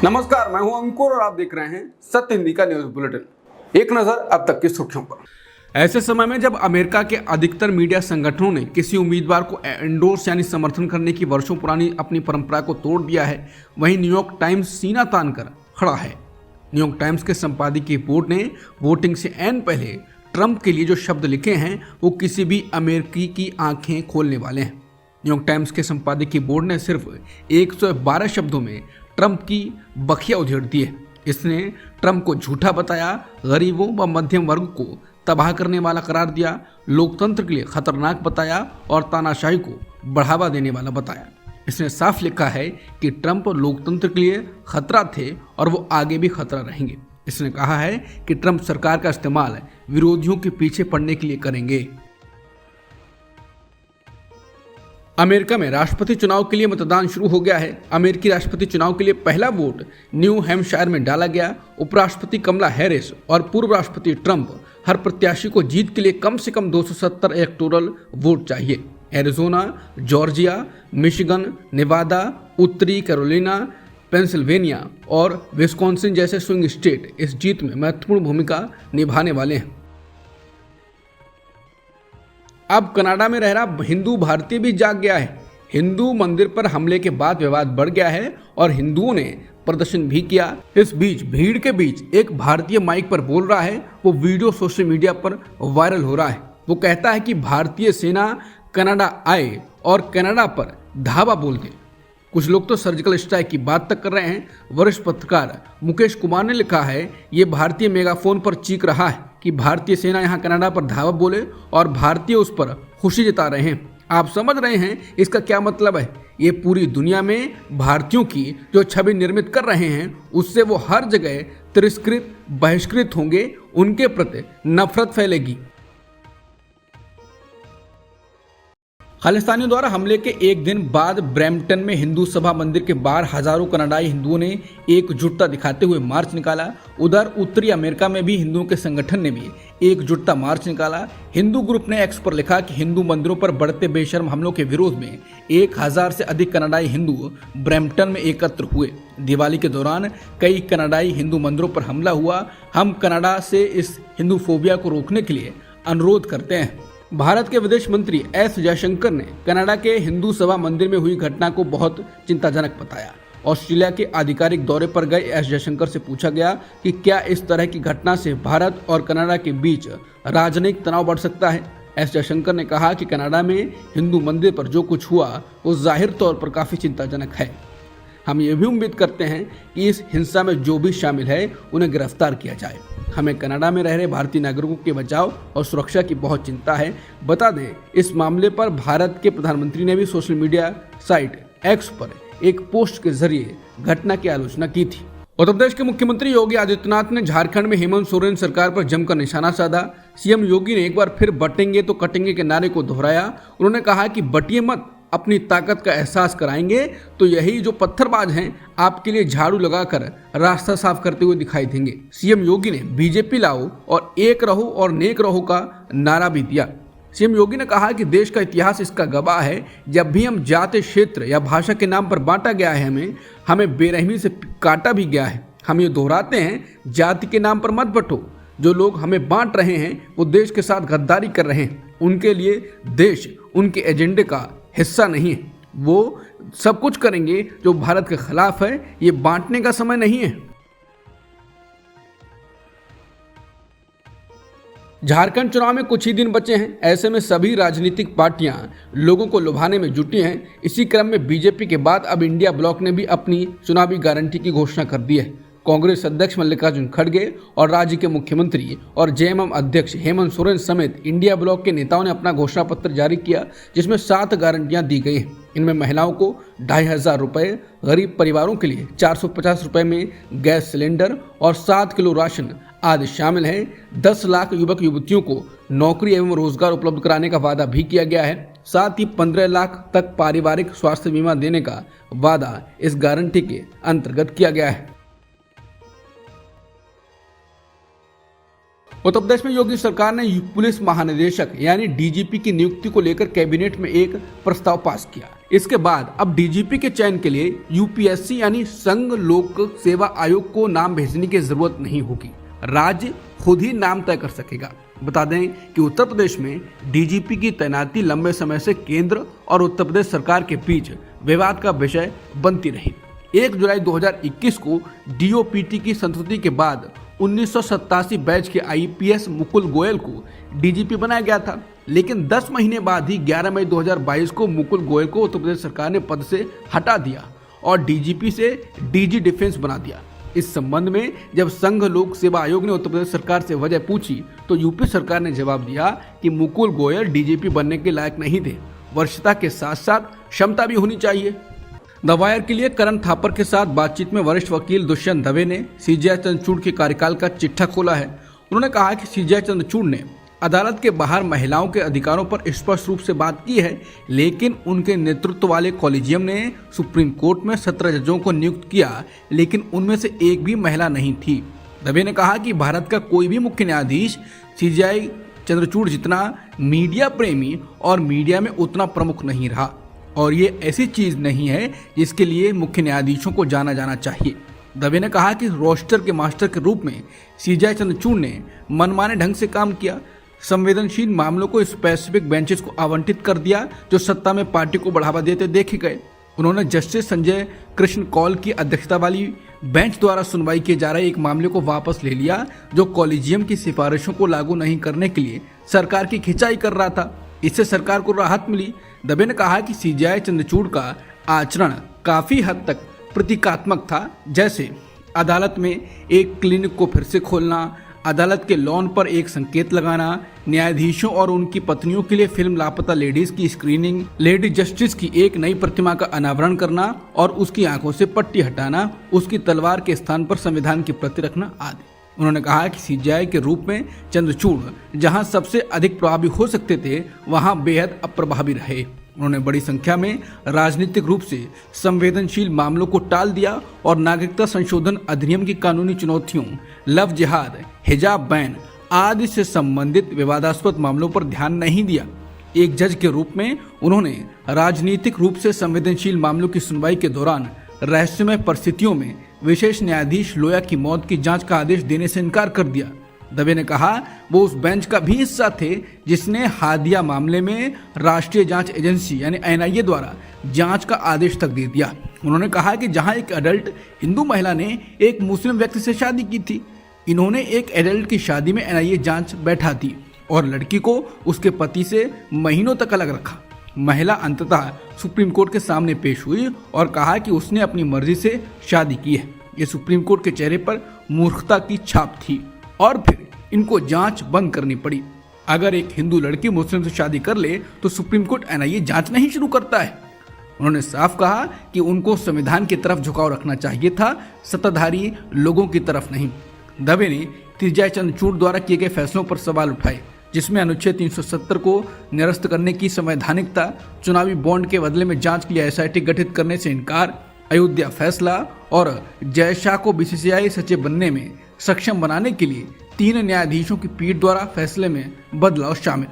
नमस्कार, मैं हूं अंकुर और आप देख रहे हैं सत्य हिंदी का न्यूज बुलेटिन। एक नजर अब तक की सुर्खियों पर। ऐसे समय में जब अमेरिका के अधिकतर मीडिया संगठनों ने किसी उम्मीदवार को एंडोर्स यानी समर्थन करने की वर्षों पुरानी अपनी परंपरा को तोड़ दिया है, वहीं न्यूयॉर्क टाइम्स सीना तान कर खड़ा है। न्यूयॉर्क टाइम्स के संपादकीय बोर्ड ने वोटिंग से ऐन पहले ट्रंप के लिए जो शब्द लिखे हैं वो किसी भी अमेरिकी की आंखें खोलने वाले हैं। न्यूयॉर्क टाइम्स के संपादकीय बोर्ड ने सिर्फ 112 शब्दों में ट्रंप की बखिया उधेड़ दी है। इसने ट्रंप को झूठा बताया, गरीबों व मध्यम वर्ग को तबाह करने वाला करार दिया, लोकतंत्र के लिए खतरनाक बताया और तानाशाही को बढ़ावा देने वाला बताया। इसने साफ लिखा है कि ट्रंप लोकतंत्र के लिए खतरा थे और वो आगे भी खतरा रहेंगे। इसने कहा है कि ट्रंप सरकार का इस्तेमाल विरोधियों के पीछे पड़ने के लिए करेंगे। अमेरिका में राष्ट्रपति चुनाव के लिए मतदान शुरू हो गया है। अमेरिकी राष्ट्रपति चुनाव के लिए पहला वोट न्यू हैम्पशायर में डाला गया। उपराष्ट्रपति कमला हैरिस और पूर्व राष्ट्रपति ट्रंप हर प्रत्याशी को जीत के लिए कम से कम 270 इलेक्टोरल वोट चाहिए। एरिजोना, जॉर्जिया, मिशिगन, नेवादा, उत्तरी कैरोलिना, पेंसिल्वेनिया और विस्कॉन्सिन जैसे स्विंग स्टेट इस जीत में महत्वपूर्ण भूमिका निभाने वाले हैं। अब कनाडा में रह रहा हिंदू भारतीय भी जाग गया है। हिंदू मंदिर पर हमले के बाद विवाद बढ़ गया है और हिंदुओं ने प्रदर्शन भी किया। इस बीच भीड़ के बीच एक भारतीय माइक पर बोल रहा है। वो वीडियो सोशल मीडिया पर वायरल हो रहा है। वो कहता है कि भारतीय सेना कनाडा आए और कनाडा पर धावा बोल दे। कुछ लोग तो सर्जिकल स्ट्राइक की बात तक कर रहे हैं। वरिष्ठ पत्रकार मुकेश कुमार ने लिखा है, ये भारतीय मेगाफोन पर चीख रहा है कि भारतीय सेना यहाँ कनाडा पर धावा बोले और भारतीय उस पर खुशी जता रहे हैं। आप समझ रहे हैं इसका क्या मतलब है? ये पूरी दुनिया में भारतीयों की जो छवि निर्मित कर रहे हैं उससे वो हर जगह तिरस्कृत, बहिष्कृत होंगे, उनके प्रति नफरत फैलेगी। खालिस्तानियों द्वारा हमले के एक दिन बाद ब्रैम्पटन में हिंदू सभा मंदिर के बाहर हजारों कनाडाई हिंदुओं ने एकजुटता दिखाते हुए मार्च निकाला। उधर उत्तरी अमेरिका में भी हिंदुओं के संगठन ने भी एकजुटता मार्च निकाला। हिंदू ग्रुप ने एक्स पर लिखा कि हिंदू मंदिरों पर बढ़ते बेशर्म हमलों के विरोध में 1000 से अधिक कनाडाई हिंदू ब्रैम्पटन में एकत्र हुए। दिवाली के दौरान कई कनाडाई हिंदू मंदिरों पर हमला हुआ। हम कनाडा से इस हिंदू फोबिया को रोकने के लिए अनुरोध करते हैं। भारत के विदेश मंत्री एस जयशंकर ने कनाडा के हिंदू सभा मंदिर में हुई घटना को बहुत चिंताजनक बताया। ऑस्ट्रेलिया के आधिकारिक दौरे पर गए एस जयशंकर से पूछा गया कि क्या इस तरह की घटना से भारत और कनाडा के बीच राजनयिक तनाव बढ़ सकता है। एस जयशंकर ने कहा कि कनाडा में हिंदू मंदिर पर जो कुछ हुआ वो जाहिर तौर पर काफी चिंताजनक है। हम ये भी उम्मीद करते हैं कि इस हिंसा में जो भी शामिल है उन्हें गिरफ्तार किया जाए। हमें कनाडा में रह रहे भारतीय नागरिकों के बचाव और सुरक्षा की बहुत चिंता है। बता दें, इस मामले पर भारत के प्रधानमंत्री ने भी सोशल मीडिया साइट एक्स पर एक पोस्ट के जरिए घटना की आलोचना की थी। उत्तर प्रदेश के मुख्यमंत्री योगी आदित्यनाथ ने झारखंड में हेमंत सोरेन सरकार पर जमकर निशाना साधा। सीएम योगी ने एक बार फिर बटेंगे तो कटेंगे के नारे को दोहराया। उन्होंने कहा कि बटिए मत, अपनी ताकत का एहसास कराएंगे तो यही जो पत्थरबाज हैं आपके लिए झाड़ू लगाकर रास्ता साफ करते हुए दिखाई देंगे। सीएम योगी ने बीजेपी लाओ और एक रहो और नेक रहो का नारा भी दिया। सीएम योगी ने कहा कि देश का इतिहास इसका गवाह है, जब भी हम जाति, क्षेत्र या भाषा के नाम पर बांटा गया है, हमें बेरहमी से काटा भी गया है। हम ये दोहराते हैं, जाति के नाम पर मत बंटो। जो लोग हमें बांट रहे हैं वो देश के साथ गद्दारी कर रहे हैं। उनके लिए देश उनके एजेंडे का हिस्सा नहीं है। वो सब कुछ करेंगे जो भारत के खिलाफ है। ये बांटने का समय नहीं है। झारखंड चुनाव में कुछ ही दिन बचे हैं। ऐसे में सभी राजनीतिक पार्टियां लोगों को लुभाने में जुटी हैं। इसी क्रम में बीजेपी के बाद अब इंडिया ब्लॉक ने भी अपनी चुनावी गारंटी की घोषणा कर दी है। कांग्रेस अध्यक्ष मल्लिकार्जुन खड़गे और राज्य के मुख्यमंत्री और जेएमएम अध्यक्ष हेमंत सोरेन समेत इंडिया ब्लॉक के नेताओं ने अपना घोषणा पत्र जारी किया, जिसमें 7 गारंटियां दी गई हैं। इनमें महिलाओं को 2500 रुपये, गरीब परिवारों के लिए 450 रुपये में गैस सिलेंडर और 7 किलो राशन आदि शामिल हैं। 10 लाख युवक युवतियों को नौकरी एवं रोजगार उपलब्ध कराने का वादा भी किया गया है। साथ ही 15 लाख तक पारिवारिक स्वास्थ्य बीमा देने का वादा इस गारंटी के अंतर्गत किया गया है। उत्तर प्रदेश में योगी सरकार ने पुलिस महानिदेशक यानी डीजीपी की नियुक्ति को लेकर कैबिनेट में एक प्रस्ताव पास किया। इसके बाद अब डीजीपी के चयन के लिए यूपीएससी यानी संघ लोक सेवा आयोग को नाम भेजने की जरूरत नहीं होगी, राज्य खुद ही नाम तय कर सकेगा। बता दें कि उत्तर प्रदेश में डीजीपी की तैनाती लंबे समय से केंद्र और उत्तर प्रदेश सरकार के बीच विवाद का विषय बनती रही। 1 जुलाई 2021 को डीओपीटी की संस्तुति के बाद 1987 बैच के आईपीएस मुकुल गोयल को डीजीपी बनाया गया था, लेकिन 10 महीने बाद ही 11 मई 2022 को मुकुल गोयल को उत्तर प्रदेश सरकार ने पद से हटा दिया और डीजीपी से डीजी डिफेंस बना दिया। इस संबंध में जब संघ लोक सेवा आयोग ने उत्तर प्रदेश सरकार से वजह पूछी तो यूपी सरकार ने जवाब दिया कि मुकुल गोयल डीजीपी बनने के लायक नहीं थे, वरिष्ठता के साथ साथ क्षमता भी होनी चाहिए। द वायर के लिए करण थापर के साथ बातचीत में वरिष्ठ वकील दुष्यंत दवे ने सीजेआई चंद्रचूड़ के कार्यकाल का चिट्ठा खोला है। उन्होंने कहा कि सीजेआई चंद्रचूड़ ने अदालत के बाहर महिलाओं के अधिकारों पर स्पष्ट रूप से बात की है, लेकिन उनके नेतृत्व वाले कॉलेजियम ने सुप्रीम कोर्ट में 17 जजों को नियुक्त किया, लेकिन उनमें से एक भी महिला नहीं थी। दवे ने कहा कि भारत का कोई भी मुख्य न्यायाधीश सीजेआई चंद्रचूड़ जितना मीडिया प्रेमी और मीडिया में उतना प्रमुख नहीं रहा, और ये ऐसी चीज नहीं है जिसके लिए मुख्य न्यायाधीशों को जाना जाना चाहिए। दवे ने कहा कि रोस्टर के मास्टर के रूप में सीजेआई चंद्रचूड़ ने मनमाने ढंग से काम किया, संवेदनशील मामलों को स्पेसिफिक बेंचेस को आवंटित कर दिया जो सत्ता में पार्टी को बढ़ावा देते देखे गए। उन्होंने जस्टिस संजय कृष्ण कौल की अध्यक्षता वाली बेंच द्वारा सुनवाई किए जा रहे एक मामले को वापस ले लिया जो कॉलेजियम की सिफारिशों को लागू नहीं करने के लिए सरकार की खिंचाई कर रहा था। इससे सरकार को राहत मिली। दवे ने कहा कि सीजेआई चंद्रचूड़ का आचरण काफी हद तक प्रतीकात्मक था, जैसे अदालत में एक क्लिनिक को फिर से खोलना, अदालत के लॉन पर एक संकेत लगाना, न्यायाधीशों और उनकी पत्नियों के लिए फिल्म लापता लेडीज की स्क्रीनिंग, लेडी जस्टिस की एक नई प्रतिमा का अनावरण करना और उसकी आंखों से पट्टी हटाना, उसकी तलवार के स्थान पर संविधान की प्रति रखना आदि। उन्होंने कहा कि सीजेआई के रूप में चंद्रचूड़ जहां सबसे अधिक प्रभावी हो सकते थे वहां बेहद अप्रभावी रहे। उन्होंने बड़ी संख्या में राजनीतिक रूप से संवेदनशील मामलों को टाल दिया और नागरिकता संशोधन अधिनियम की कानूनी चुनौतियों, लव जिहाद, हिजाब बैन आदि से संबंधित विवादास्पद मामलों पर ध्यान नहीं दिया। एक जज के रूप में उन्होंने राजनीतिक रूप से संवेदनशील मामलों की सुनवाई के दौरान रहस्यमय परिस्थितियों में विशेष न्यायाधीश लोया की मौत की जांच का आदेश देने से इनकार कर दिया। दवे ने कहा वो उस बेंच का भी हिस्सा थे जिसने हादिया मामले में राष्ट्रीय जांच एजेंसी यानी एनआईए द्वारा जांच का आदेश तक दे दिया। उन्होंने कहा कि जहां एक एडल्ट हिंदू महिला ने एक मुस्लिम व्यक्ति से शादी की थी, इन्होंने एक एडल्ट की शादी में एनआईए जांच बैठा दी और लड़की को उसके पति से महीनों तक अलग रखा। महिला अंततः सुप्रीम कोर्ट के सामने पेश हुई और कहा कि उसने अपनी मर्जी से शादी की है। ये सुप्रीम कोर्ट के चेहरे पर मूर्खता की छाप थी और फिर इनको जांच बंद करनी पड़ी। अगर एक हिंदू लड़की मुस्लिम से शादी कर ले तो सुप्रीम कोर्ट एनआईए जांच नहीं शुरू करता है। उन्होंने साफ कहा कि उनको संविधान की तरफ झुकाव रखना चाहिए था, सत्ताधारी लोगों की तरफ नहीं। दवे ने सीजेआई चंद्रचूड़ द्वारा किए गए फैसलों पर सवाल उठाए, जिसमें अनुच्छेद 370 को निरस्त करने की संवैधानिकता, चुनावी बॉन्ड के बदले में जांच के लिए एसआईटी गठित करने से इनकार, अयोध्या फैसला और जय शाह को बीसीसीआई सचिव बनने में सक्षम बनाने के लिए 3 न्यायाधीशों की पीठ द्वारा फैसले में बदलाव शामिल।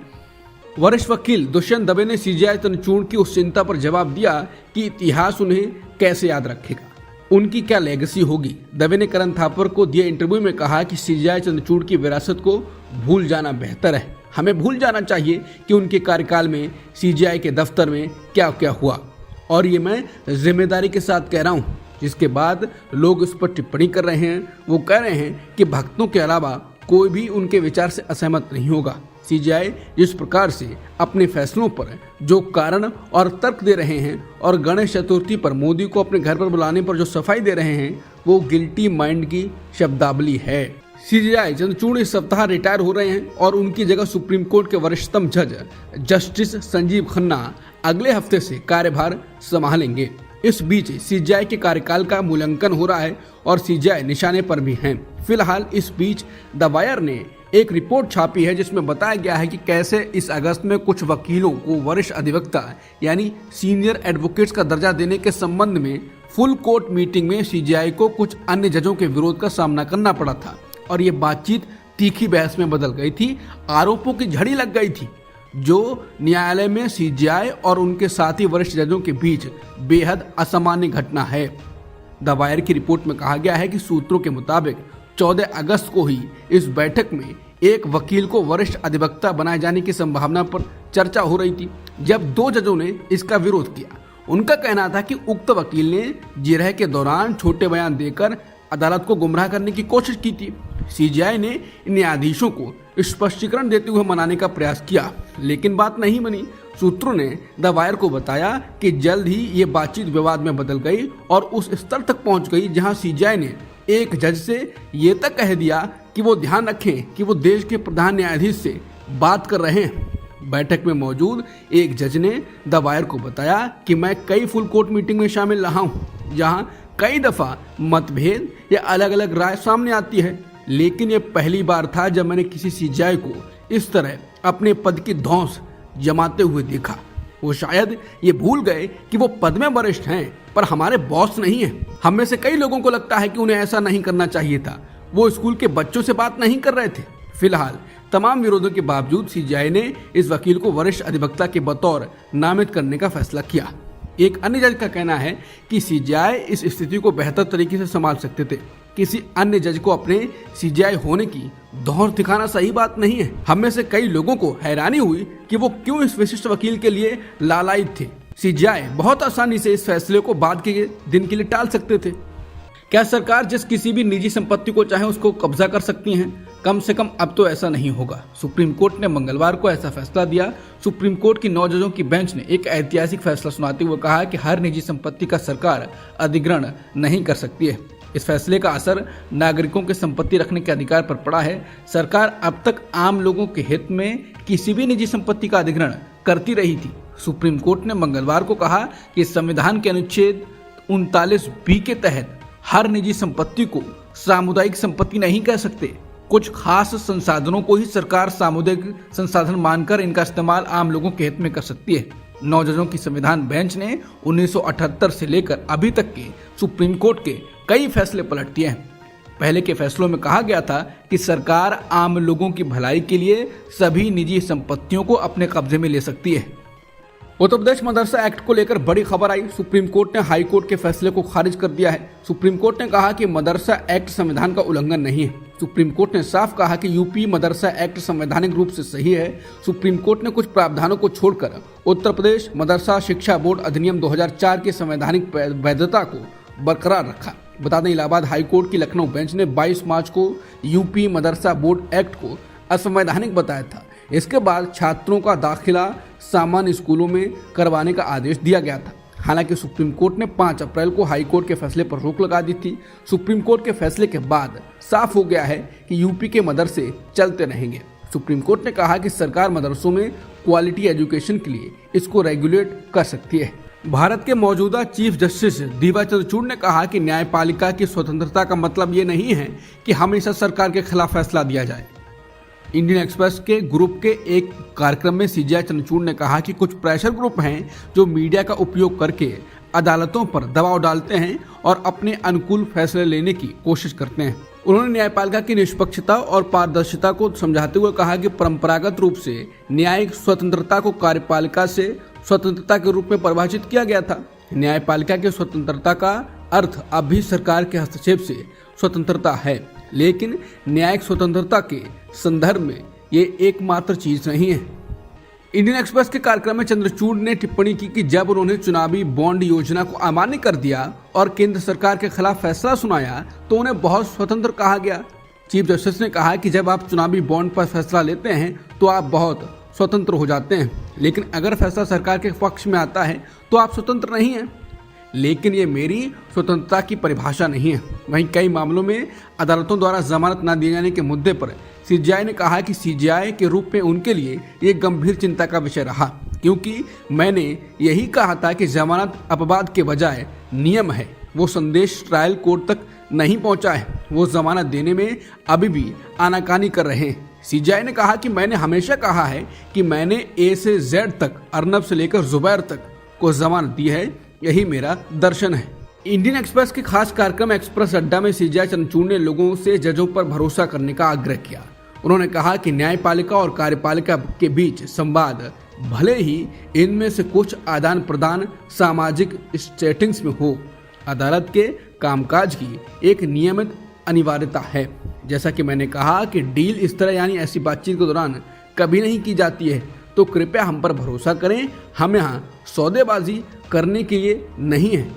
वरिष्ठ वकील दुष्यंत दवे ने सीजेआई चंद्रचूड़ की उस चिंता पर जवाब दिया कि इतिहास उन्हें कैसे याद रखेगा, उनकी क्या लेगेसी होगी। दवे ने करण थापर को दिए इंटरव्यू में कहा कि सीजेआई चंद्रचूड़ की विरासत को भूल जाना बेहतर है। हमें भूल जाना चाहिए कि उनके कार्यकाल में सीजेआई के दफ्तर में क्या क्या हुआ, और ये मैं जिम्मेदारी के साथ कह रहा हूँ। जिसके बाद लोग उस पर टिप्पणी कर रहे हैं, वो कह रहे हैं कि भक्तों के अलावा कोई भी उनके विचार से असहमत नहीं होगा। सीजेआई जिस प्रकार से अपने फैसलों पर जो कारण और तर्क दे रहे हैं और गणेश चतुर्थी पर मोदी को अपने घर पर बुलाने पर जो सफाई दे रहे हैं, वो गिल्टी माइंड की शब्दावली है। सीजेआई चंद्रचूड़ इस सप्ताह रिटायर हो रहे हैं और उनकी जगह सुप्रीम कोर्ट के वरिष्ठतम जज जस्टिस संजीव खन्ना अगले हफ्ते से कार्यभार संभालेंगे। इस बीच सीजेआई के कार्यकाल का मूल्यांकन हो रहा है और सीजेआई निशाने पर भी हैं। फिलहाल इस बीच द वायर ने एक रिपोर्ट छापी है जिसमें बताया गया है कि कैसे इस अगस्त में कुछ वकीलों को वरिष्ठ अधिवक्ता यानी सीनियर एडवोकेट्स का दर्जा देने के संबंध में फुल कोर्ट मीटिंग में सीजेआई को कुछ अन्य जजों के विरोध का सामना करना पड़ा था और ये बातचीत तीखी बहस में बदल गई थी, आरोपों की झड़ी लग गई थी। जो न्यायालय में सीजेआई और उनके साथी वरिष्ठ जजों के बीच बेहद असामान्य घटना है। द वायर की रिपोर्ट में कहा गया है कि सूत्रों के मुताबिक 14 अगस्त को ही इस बैठक में एक वकील को वरिष्ठ अधिवक्ता बनाए जाने की संभावना पर चर्चा हो रही थी, जब 2 जजों ने इसका विरोध किया। उनका कहना था कि उक्त वकील ने जिरह के दौरान छोटे बयान देकर अदालत को गुमराह करने की कोशिश की थी। सीजेआई ने न्यायाधीशों को स्पष्टीकरण देते हुए मनाने का प्रयास किया, लेकिन बात नहीं बनी। सूत्रों ने द वायर को बताया कि जल्द ही ये बातचीत विवाद में बदल गई और उस स्तर तक पहुंच गई जहां सीजेआई ने एक जज से ये तक कह दिया कि वो ध्यान रखें कि वो देश के प्रधान न्यायाधीश से बात कर रहे हैं। बैठक में मौजूद एक जज ने द वायर को बताया कि मैं कई फुल कोर्ट मीटिंग में शामिल रहा हूं, जहां कई दफा मतभेद या अलग अलग राय सामने आती है, लेकिन ये पहली बार था जब मैंने किसी सीजेआई को इस तरह अपने पद की धौंस जमाते हुए देखा। वो शायद ये भूल गए कि वो पद में वरिष्ठ हैं, पर हमारे बॉस नहीं हैं। हम में से कई लोगों को लगता है कि उन्हें ऐसा नहीं करना चाहिए था। वो स्कूल के बच्चों से बात नहीं कर रहे थे। फिलहाल तमाम विरोधों के बावजूद सीजेआई ने इस वकील को वरिष्ठ अधिवक्ता के बतौर नामित करने का फैसला किया। एक अन्य जज का कहना है कि सीजेआई इस स्थिति को बेहतर तरीके से संभाल सकते थे। किसी अन्य जज को अपने सीजेआई होने की दौर दिखाना सही बात नहीं है। हम में से कई लोगों को हैरानी हुई कि वो क्यों इस विशिष्ट वकील के लिए लालायित थे। सीजेआई बहुत आसानी से इस फैसले को बाद के दिन के लिए टाल सकते थे। क्या सरकार जिस किसी भी निजी संपत्ति को चाहे उसको कब्जा कर सकती है? कम से कम अब तो ऐसा नहीं होगा। सुप्रीम कोर्ट ने मंगलवार को ऐसा फैसला दिया। सुप्रीम कोर्ट की 9 जजों की बेंच ने एक ऐतिहासिक फैसला सुनाते हुए कहा कि हर निजी संपत्ति का सरकार अधिग्रहण नहीं कर सकती है। इस फैसले का असर नागरिकों के संपत्ति रखने के अधिकार पर पड़ा है। सरकार अब तक आम लोगों के हित में किसी भी निजी संपत्ति का अधिग्रहण करती रही थी। सुप्रीम कोर्ट ने मंगलवार को कहा कि संविधान के अनुच्छेद 39B के तहत हर निजी संपत्ति को सामुदायिक संपत्ति नहीं कह सकते। कुछ खास संसाधनों को ही सरकार सामुदायिक संसाधन मानकर इनका इस्तेमाल आम लोगों के हित में कर सकती है। 9 जजों की संविधान बेंच ने 1978 से लेकर अभी तक के सुप्रीम कोर्ट के कई फैसले पलट दिए हैं। पहले के फैसलों में कहा गया था कि सरकार आम लोगों की भलाई के लिए सभी निजी संपत्तियों को अपने कब्जे में ले सकती है। उत्तर प्रदेश मदरसा एक्ट को लेकर बड़ी खबर आई। सुप्रीम कोर्ट ने हाई कोर्ट के फैसले को खारिज कर दिया है। सुप्रीम कोर्ट ने कहा कि मदरसा एक्ट संविधान का उल्लंघन नहीं है। सुप्रीम कोर्ट ने साफ कहा कि यूपी मदरसा एक्ट संवैधानिक रूप से सही है। सुप्रीम कोर्ट ने कुछ प्रावधानों को छोड़कर उत्तर प्रदेश मदरसा शिक्षा बोर्ड अधिनियम 2004 की संवैधानिक वैधता को बरकरार रखा। बता दें, इलाहाबाद हाई कोर्ट की लखनऊ बेंच ने 22 मार्च को यूपी मदरसा बोर्ड एक्ट को असंवैधानिक बताया था। इसके बाद छात्रों का दाखिला सामान्य स्कूलों में करवाने का आदेश दिया गया था। हालांकि सुप्रीम कोर्ट ने 5 अप्रैल को हाई कोर्ट के फैसले पर रोक लगा दी थी। सुप्रीम कोर्ट के फैसले के बाद साफ हो गया है कि यूपी के मदरसे चलते रहेंगे। सुप्रीम कोर्ट ने कहा कि सरकार मदरसों में क्वालिटी एजुकेशन के लिए इसको रेगुलेट कर सकती है। भारत के मौजूदा चीफ जस्टिस दीवा चंद्रचूड़ ने कहा कि न्यायपालिका की स्वतंत्रता का मतलब ये नहीं है कि हमेशा सरकार के खिलाफ फैसला दिया जाए। इंडियन एक्सप्रेस के ग्रुप के एक कार्यक्रम में सीजेआई चंद्रचूड़ ने कहा कि कुछ प्रेशर ग्रुप हैं जो मीडिया का उपयोग करके अदालतों पर दबाव डालते हैं और अपने अनुकूल फैसले लेने की कोशिश करते हैं। उन्होंने न्यायपालिका की निष्पक्षता और पारदर्शिता को समझाते हुए कहा कि परंपरागत रूप से न्यायिक स्वतंत्रता को कार्यपालिका से स्वतंत्रता के रूप में परिभाषित किया गया था। न्यायपालिका की स्वतंत्रता का अर्थ अब भी सरकार के हस्तक्षेप से स्वतंत्रता है, लेकिन न्यायिक स्वतंत्रता के संदर्भ में ये एकमात्र चीज नहीं है। इंडियन एक्सप्रेस के कार्यक्रम में चंद्रचूड़ ने टिप्पणी की कि जब उन्होंने चुनावी बॉन्ड योजना को अमान्य कर दिया और केंद्र सरकार के खिलाफ फैसला सुनाया तो उन्हें बहुत स्वतंत्र कहा गया। चीफ जस्टिस ने कहा कि जब आप चुनावी बॉन्ड पर फैसला लेते हैं तो आप बहुत स्वतंत्र हो जाते हैं, लेकिन अगर फैसला सरकार के पक्ष में आता है तो आप स्वतंत्र नहीं हैं। लेकिन ये मेरी स्वतंत्रता की परिभाषा नहीं है। वहीं कई मामलों में अदालतों द्वारा जमानत न दिए जाने के मुद्दे पर सीजेआई ने कहा कि सीजेआई के रूप में उनके लिए ये गंभीर चिंता का विषय रहा, क्योंकि मैंने यही कहा था कि जमानत अपवाद के बजाय नियम है। वो संदेश ट्रायल कोर्ट तक नहीं पहुंचा है। वो जमानत देने में अभी भी आनाकानी कर रहे हैं। सीजेआई ने कहा कि मैंने हमेशा कहा है कि मैंने ए से जेड तक, अर्नब से लेकर जुबैर तक को जमानत दी है। यही मेरा दर्शन है। इंडियन एक्सप्रेस के खास कार्यक्रम एक्सप्रेस अड्डा में सीजेआई चंद्रचूड़ ने लोगों से जजों पर भरोसा करने का आग्रह किया। उन्होंने कहा कि न्यायपालिका और कार्यपालिका के बीच संवाद भले ही इनमें से कुछ आदान प्रदान सामाजिक सेटिंग्स में हो, अदालत के कामकाज की एक नियमित अनिवार्यता है। जैसा कि मैंने कहा कि डील इस तरह यानी ऐसी बातचीत के दौरान कभी नहीं की जाती है, तो कृपया हम पर भरोसा करें, हम यहाँ सौदेबाजी करने के लिए नहीं है।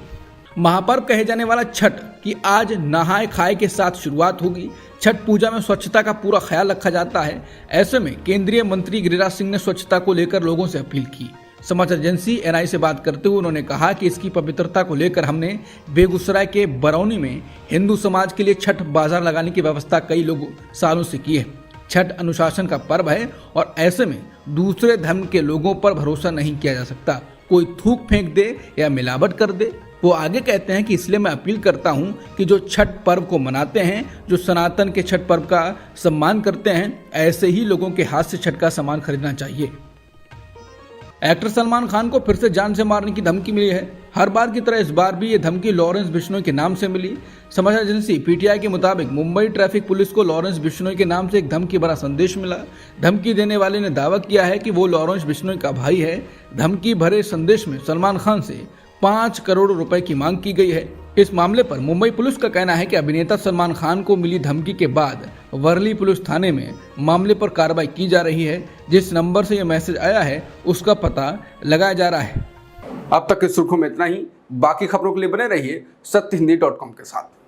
महापर्व कहे जाने वाला छठ की आज नहाय खाए के साथ शुरुआत होगी। छठ पूजा में स्वच्छता का पूरा ख्याल रखा जाता है। ऐसे में केंद्रीय मंत्री गिरिराज सिंह ने स्वच्छता को लेकर लोगों से अपील की। समाचार एजेंसी एनआई से बात करते हुए उन्होंने कहा कि इसकी पवित्रता को लेकर हमने बेगूसराय के बरौनी में हिंदू समाज के लिए छठ बाजार लगाने की व्यवस्था कई सालों से की है। छठ अनुशासन का पर्व है और ऐसे में दूसरे धर्म के लोगों पर भरोसा नहीं किया जा सकता। कोई थूक फेंक दे या मिलावट कर दे। वो आगे कहते हैं कि इसलिए मैं अपील करता हूं कि जो छठ पर्व को मनाते हैं, जो सनातन के छठ पर्व का सम्मान करते हैं, ऐसे ही लोगों के हाथ से छठ का सामान खरीदना चाहिए। एक्टर सलमान खान को फिर से जान से मारने की धमकी मिली है। हर बार की तरह इस बार भी ये धमकी लॉरेंस बिश्नोई के नाम से मिली। समाचार एजेंसी पीटीआई के मुताबिक मुंबई ट्रैफिक पुलिस को लॉरेंस बिश्नोई के नाम से एक धमकी भरा संदेश मिला। धमकी देने वाले ने दावा किया है कि वो लॉरेंस बिश्नोई का भाई है। धमकी भरे संदेश में सलमान खान से 5 करोड़ रुपए की मांग की गई है। इस मामले पर मुंबई पुलिस का कहना है कि अभिनेता सलमान खान को मिली धमकी के बाद वर्ली पुलिस थाने में मामले पर कार्रवाई की जा रही है। जिस नंबर से यह मैसेज आया है उसका पता लगाया जा रहा है। अब तक की सुर्खियों में इतना ही। बाकी खबरों के लिए बने रहिए सत्यहिंदी.com के साथ।